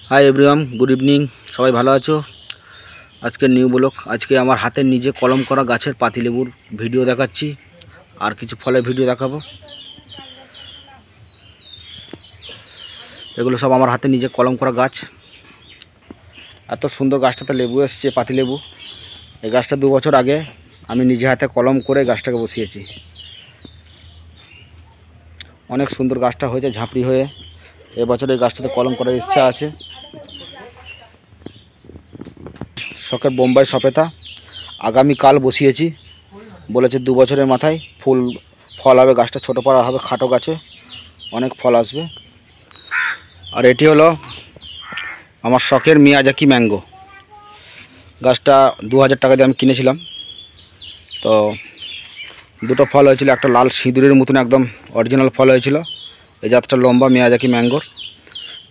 Hi everyone, good evening. सबाई भालो आछो? आज के निउ ब्लग। आज के आमार हाथे निजे कलम करा गाछेर पातिलेबुर भिडियो देखाच्छि और किछु फलेर भिडियो देखाबो। एगुलो सब आमार हाथे निजे कलम करा गाछ। एत सुंदर गाछटाते लेबू एसेछे, पातिलेबू। এই গাছটা 2 বছর আগে আমি নিজে হাতে কলম করে গাছটাকে বসিয়েছি। অনেক সুন্দর গাছটা হয়েছে ঝাঁপড়ি হয়ে। এবছর এই গাছটাতে কলম করার ইচ্ছা আছে। শখের বোম্বাই সপেতা আগামীকাল বসিয়েছি, বলেছে 2 বছরের মাথায় ফল হবে। গাছটা ছোটো পাড়া হবে, খাটো গাছে অনেক ফল আসবে। আর এটি হলো আমার শখের মিয়াজাকি ম্যাঙ্গো। গাছটা 2000 টাকা দিয়ে আমি কিনেছিলাম। তো দুটো ফল হয়েছিল, একটা লাল সিঁদুরের মতন একদম অরিজিনাল ফল হয়েছিল। এই জাতটা লম্বা মিয়াজাকি ম্যাঙ্গোর।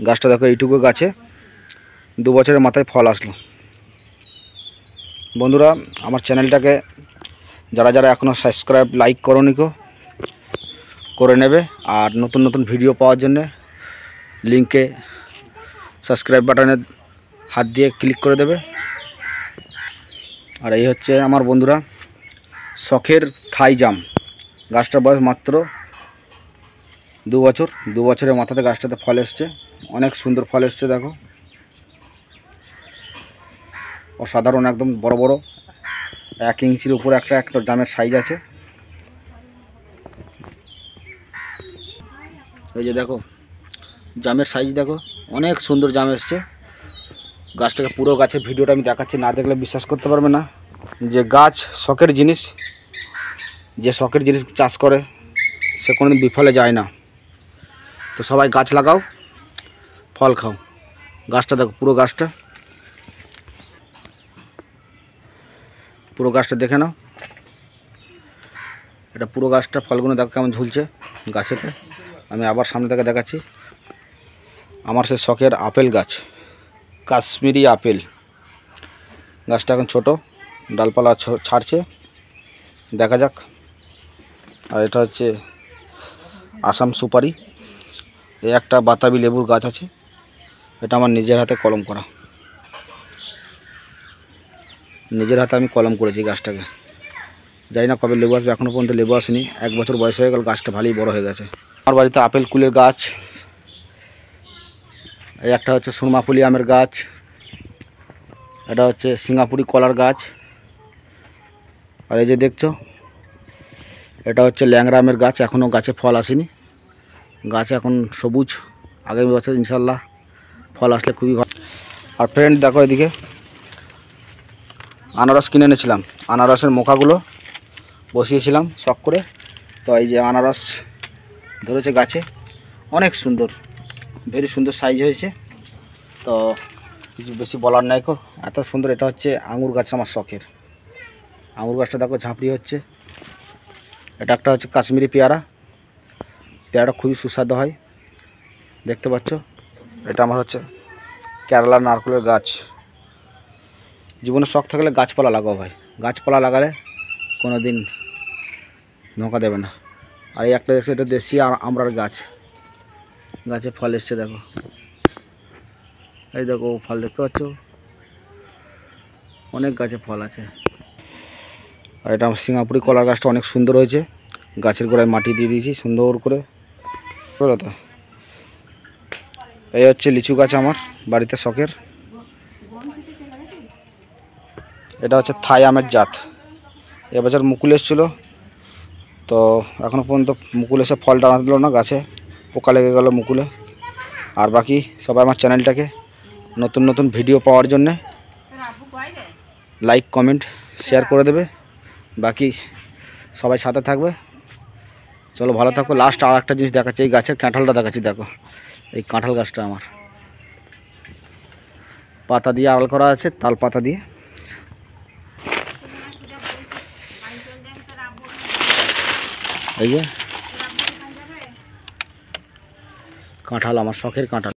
গাছটা দেখো এইটুকু গাছে 2 বছরের মাথায় ফল আসলো। বন্ধুরা, আমার চ্যানেলটাকে যারা যারা এখনও সাবস্ক্রাইব লাইক করোনি করে নেবে। আর নতুন নতুন ভিডিও পাওয়ার জন্য লিঙ্কে সাবস্ক্রাইব বাটনে হাত দিয়ে ক্লিক করে দেবে। আর এই হচ্ছে আমার বন্ধুরা শখের থাই জাম। গাছটার বয়স মাত্র 2 বছর। 2 বছরের মাথাতে গাছটাতে ফল এসছে, অনেক সুন্দর ফল এসছে। দেখো অসাধারণ, একদম বড় বড় 1 ইঞ্চির উপরে একটা জামের সাইজ আছে। এই যে দেখো জামের সাইজ দেখো, অনেক সুন্দর জাম এসছে। গাছটাকে পুরো গাছের ভিডিওটা আমি দেখাচ্ছি, না দেখলে বিশ্বাস করতে পারবে না যে গাছ শখের জিনিস। যে শখের জিনিস চাষ করে সে কোনোদিন বিফলে যায় না। তো সবাই গাছ লাগাও, ফল খাও। গাছটা দেখো, পুরো গাছটা দেখে নাও। এটা পুরো গাছটা, ফলগুলো দেখো কেমন ঝুলছে গাছেতে। আমি আবার সামনে থেকে দেখাচ্ছি। আমার সে শখের আপেল গাছ, কাশ্মীরি আপেল। গাছটা এখন ছোট, ডালপালা ছাড়ছে, দেখা যাক। আর এটা হচ্ছে আসাম সুপারি। এই একটা বাতাবি লেবুর গাছ আছে, এটা আমার নিজের হাতে কলম করা। নিজের হাতে আমি কলম করেছি গাছটাকে। জানি না কবে লেবু আসবে, এখনও পর্যন্ত লেবু আসেনি। 1 বছর বয়স হয়ে গেল, গাছটা ভালোই বড় হয়ে গেছে। আমার বাড়িতে আপেল কুলের গাছ। এই একটা হচ্ছে সুরমাপুলি আমের গাছ। এটা হচ্ছে সিঙ্গাপুরি কলার গাছ। আর এই যে দেখছো, এটা হচ্ছে ল্যাংড়া আমের গাছ। এখনও গাছে ফল আসেনি, গাছ এখন সবুজ। আগামী বছর ইনশাল্লাহ ফল আসলে খুবই ভালো। আর ফ্রেন্ড দেখো, এদিকে আনারস কিনে এনেছিলাম। আনারসের মোকাগুলো বসিয়েছিলাম শখ করে। তো এই যে আনারস ধরেছে গাছে, অনেক সুন্দর, ভেরি সুন্দর সাইজ হয়েছে। তো কিছু বেশি বলার নাই কো, এত সুন্দর। এটা হচ্ছে আঙুর গাছ, আমার শখের আঙুর গাছটা দেখো ঝাঁপড়ি হচ্ছে। এটা একটা হচ্ছে কাশ্মীরি পেয়ারা। পেয়ারাটা খুবই সুস্বাদু হয়, দেখতে পাচ্ছ। এটা আমার হচ্ছে কেরালার নারকেলের গাছ। জীবনে শখ থাকলে গাছপালা লাগাও ভাই, গাছপালা লাগালে কোনো দিন ধোঁকা দেবে না। আর এই একটা দেখছো, এটা দেশি আমড়ার গাছ। গাছে ফল এসছে দেখো, এই দেখো ফল দেখতে পাচ্ছ, অনেক গাছে ফল আছে। আর এটা আমার সিঙ্গাপুরি কলার গাছটা অনেক সুন্দর হয়েছে। গাছের গোড়ায় মাটি দিয়ে দিয়েছি সুন্দর করে, বুঝলো তো। এই হচ্ছে লিচু গাছ আমার বাড়িতে শখের। এটা হচ্ছে থাই আমের জাত। এবছর মুকুল এসেছিলো, তো এখনও পর্যন্ত মুকুল এসে ফল টানা দিল না, গাছে পোকা লেগে গেল মুকুলে। আর বাকি সবাই আমার চ্যানেলটাকে নতুন নতুন ভিডিও পাওয়ার জন্যে লাইক কমেন্ট শেয়ার করে দেবে। বাকি সবাই সাথে থাকবে। চলো ভালো থাকো। লাস্ট আর একটা জিনিস দেখাচ্ছি, এই গাছের কাঁঠালটা দেখাচ্ছি। দেখো এই কাঁঠাল গাছটা আমার পাতা দিয়ে আড়াল করা আছে, তাল পাতা দিয়ে। এই যে কাঁঠাল, আমার শখের কাঁঠাল।